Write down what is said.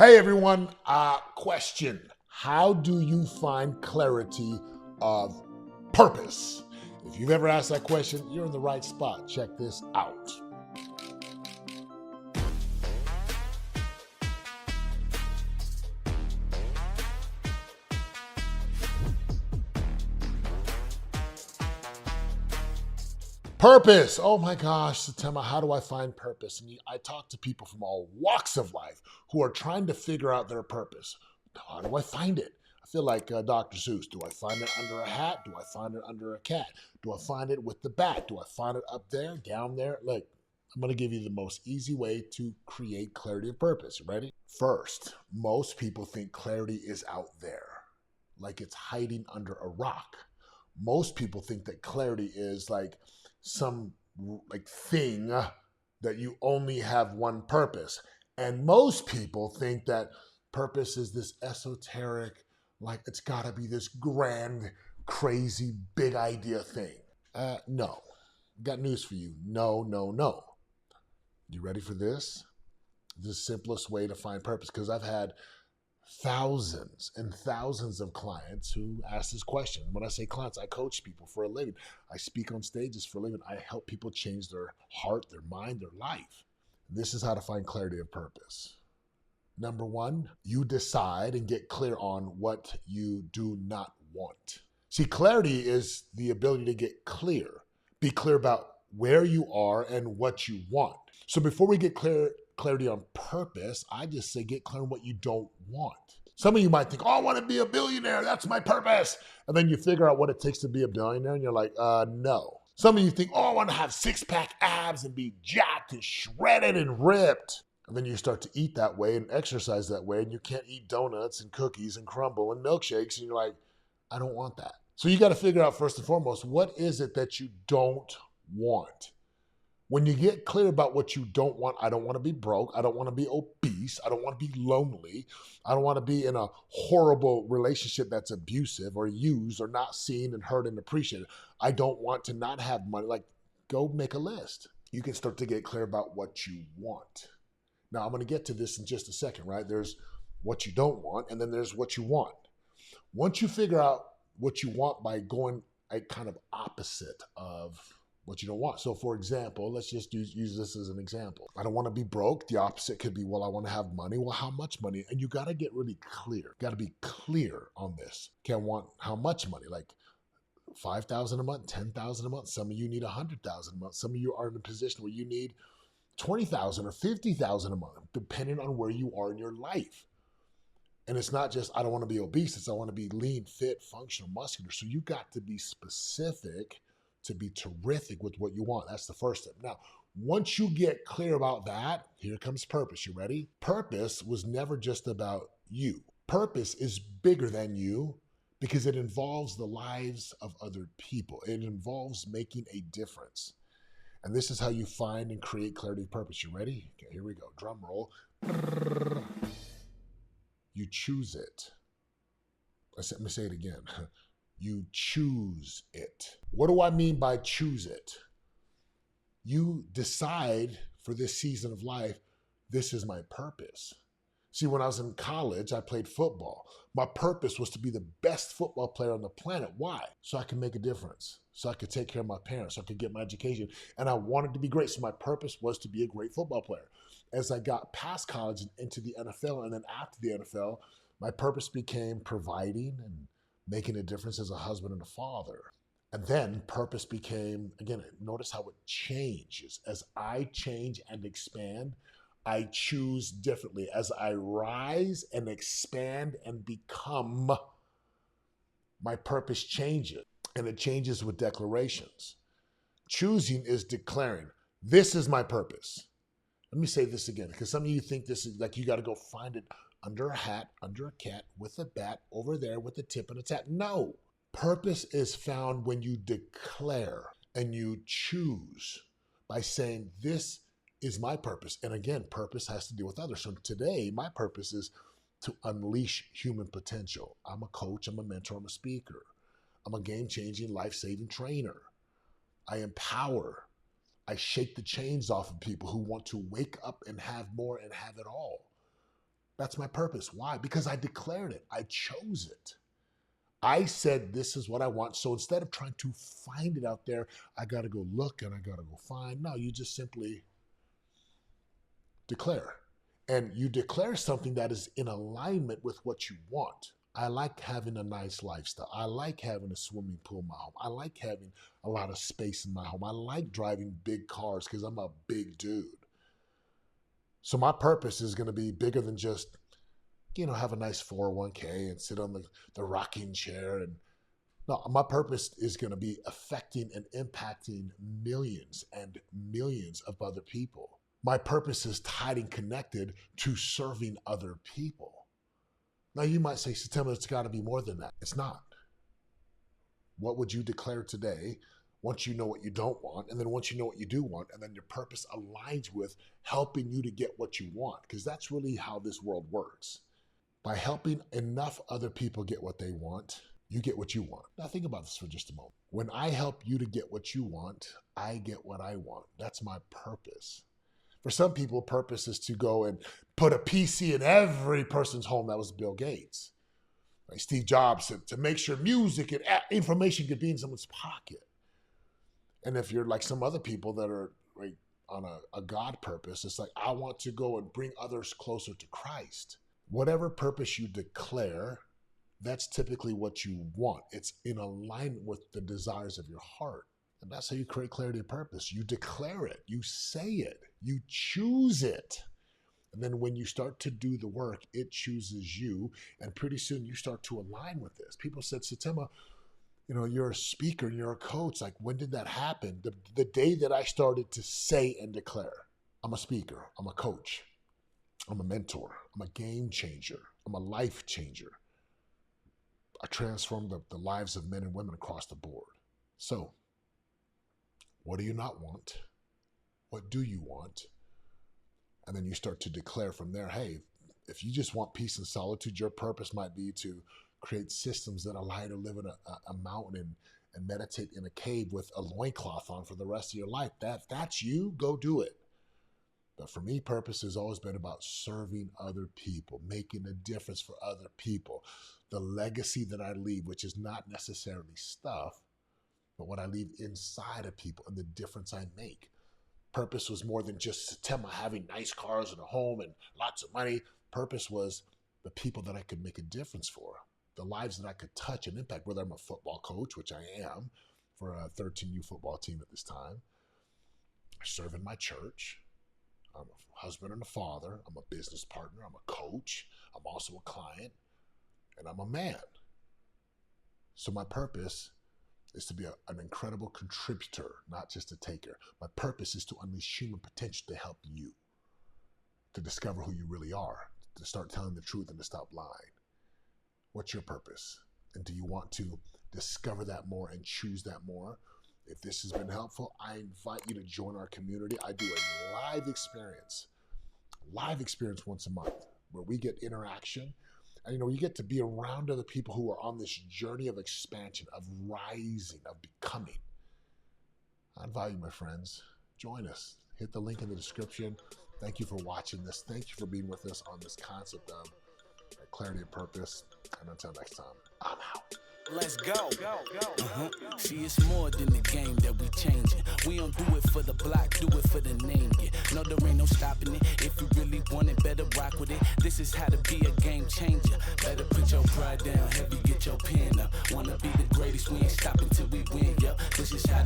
Hey everyone, question. How do you find clarity of purpose? If you've ever asked that question, you're in the right spot. Check this out. Purpose. Oh my gosh, Setema, how do I find purpose? And I talk to people from all walks of life who are trying to figure out their purpose. How do I find it? I feel like Dr. Seuss. Do I find it under a hat? Do I find it under a cat? Do I find it with the bat? Do I find it up there, down there? Look, I'm going to give you the most easy way to create clarity of purpose. You ready? First, most people think clarity is out there, like it's hiding under a rock. Most people think that clarity is like some like thing that you only have one purpose. And most people think that purpose is this esoteric, like it's got to be this grand, crazy, big idea thing. No. Got news for you. No, no, no. You ready for this? The simplest way to find purpose, because I've had thousands and thousands of clients who ask this question. When I say clients, I coach people for a living. I speak on stages for a living. I help people change their heart, their mind, their life. This is how to find clarity of purpose. Number one, you decide and get clear on what you do not want. See, clarity is the ability to get clear. Be clear about where you are and what you want. So before we get clarity on purpose, I just say get clear on what you don't want. Some of you might think, oh, I want to be a billionaire. That's my purpose. And then you figure out what it takes to be a billionaire and you're like, no. Some of you think, oh, I want to have six-pack abs and be jacked and shredded and ripped. And then you start to eat that way and exercise that way, and you can't eat donuts and cookies and crumble and milkshakes. And you're like, I don't want that. So you got to figure out first and foremost, what is it that you don't want? When you get clear about what you don't want, I don't want to be broke. I don't want to be obese. I don't want to be lonely. I don't want to be in a horrible relationship that's abusive or used or not seen and heard and appreciated. I don't want to not have money. Like, go make a list. You can start to get clear about what you want. Now, I'm going to get to this in just a second, right? There's what you don't want, and then there's what you want. Once you figure out what you want by going a kind of opposite of what you don't want. So for example, let's just use this as an example. I don't want to be broke. The opposite could be, well, I want to have money. Well, how much money? And you got to get really clear. Got to be clear on this. Can't want how much money, like 5,000 a month, 10,000 a month. Some of you need 100,000 a month. Some of you are in a position where you need 20,000 or 50,000 a month, depending on where you are in your life. And it's not just, I don't want to be obese. It's I want to be lean, fit, functional, muscular. So you got to be specific to be terrific with what you want. That's the first step. Now, once you get clear about that, here comes purpose. You ready? Purpose was never just about you. Purpose is bigger than you because it involves the lives of other people. It involves making a difference. And this is how you find and create clarity of purpose. You ready? Okay, here we go. Drum roll. You choose it. Let me say it again. You choose it. What do I mean by choose it? You decide for this season of life, this is my purpose. See, when I was in college, I played football. My purpose was to be the best football player on the planet. Why? So I could make a difference. So I could take care of my parents. So I could get my education. And I wanted to be great. So my purpose was to be a great football player. As I got past college and into the NFL, and then after the NFL, my purpose became providing and making a difference as a husband and a father. And then purpose became, again, notice how it changes. As I change and expand, I choose differently. As I rise and expand and become, my purpose changes. And it changes with declarations. Choosing is declaring, this is my purpose. Let me say this again, because some of you think this is like you got to go find it under a hat, under a cat, with a bat, over there with a tip and a tap. No. Purpose is found when you declare and you choose by saying, this is my purpose. And again, purpose has to do with others. So today, my purpose is to unleash human potential. I'm a coach, I'm a mentor, I'm a speaker. I'm a game-changing, life-saving trainer. I empower. I shake the chains off of people who want to wake up and have more and have it all. That's my purpose. Why? Because I declared it. I chose it. I said, this is what I want. So instead of trying to find it out there, I got to go look and I got to go find. No, you just simply declare. And you declare something that is in alignment with what you want. I like having a nice lifestyle. I like having a swimming pool in my home. I like having a lot of space in my home. I like driving big cars because I'm a big dude. So my purpose is going to be bigger than just, have a nice 401k and sit on the rocking chair. And no, my purpose is going to be affecting and impacting millions and millions of other people. My purpose is tied and connected to serving other people. Now you might say, Setema, it's got to be more than that. It's not. What would you declare today once you know what you don't want, and then once you know what you do want, and then your purpose aligns with helping you to get what you want? Because that's really how this world works. By helping enough other people get what they want, you get what you want. Now think about this for just a moment. When I help you to get what you want, I get what I want. That's my purpose. For some people, purpose is to go and put a PC in every person's home. That was Bill Gates. Like Steve Jobs said, to make sure music and information could be in someone's pocket. And if you're like some other people that are right on a God purpose, it's like, I want to go and bring others closer to Christ. Whatever purpose you declare, that's typically what you want. It's in alignment with the desires of your heart. And that's how you create clarity of purpose. You declare it, you say it, you choose it. And then when you start to do the work, it chooses you. And pretty soon you start to align with this. People said, Setema, you're a speaker and you're a coach. Like, when did that happen? The day that I started to say and declare, I'm a speaker, I'm a coach, I'm a mentor, I'm a game changer, I'm a life changer. I transform the lives of men and women across the board. So, what do you not want? What do you want? And then you start to declare from there, hey, if you just want peace and solitude, your purpose might be to create systems that allow you to live in a mountain and meditate in a cave with a loincloth on for the rest of your life. That's you, go do it. But for me, purpose has always been about serving other people, making a difference for other people. The legacy that I leave, which is not necessarily stuff, but what I leave inside of people and the difference I make. Purpose was more than just Setema having nice cars and a home and lots of money. Purpose was the people that I could make a difference for, the lives that I could touch and impact, whether I'm a football coach, which I am for a 13U football team at this time. I serve in my church. I'm a husband and a father. I'm a business partner. I'm a coach. I'm also a client. And I'm a man. So my purpose is to be an incredible contributor, not just a taker. My purpose is to unleash human potential to help you, to discover who you really are, to start telling the truth and to stop lying. What's your purpose? And do you want to discover that more and choose that more? If this has been helpful, I invite you to join our community. I do a live experience once a month where we get interaction. And you get to be around other people who are on this journey of expansion, of rising, of becoming. I invite you, my friends. Join us. Hit the link in the description. Thank you for watching this. Thank you for being with us on this concept of clarity and purpose. And until next time, I'm out. Let's go. See, it's more than the game that we changing. We don't do it for the block, do it for the name. Yeah. No, there ain't no stopping it. If you really want it, better rock with it. This is how to be a game changer. Better put your pride down, heavy, get your pen up. Wanna be the greatest, we ain't stopping till we win, yo. This is how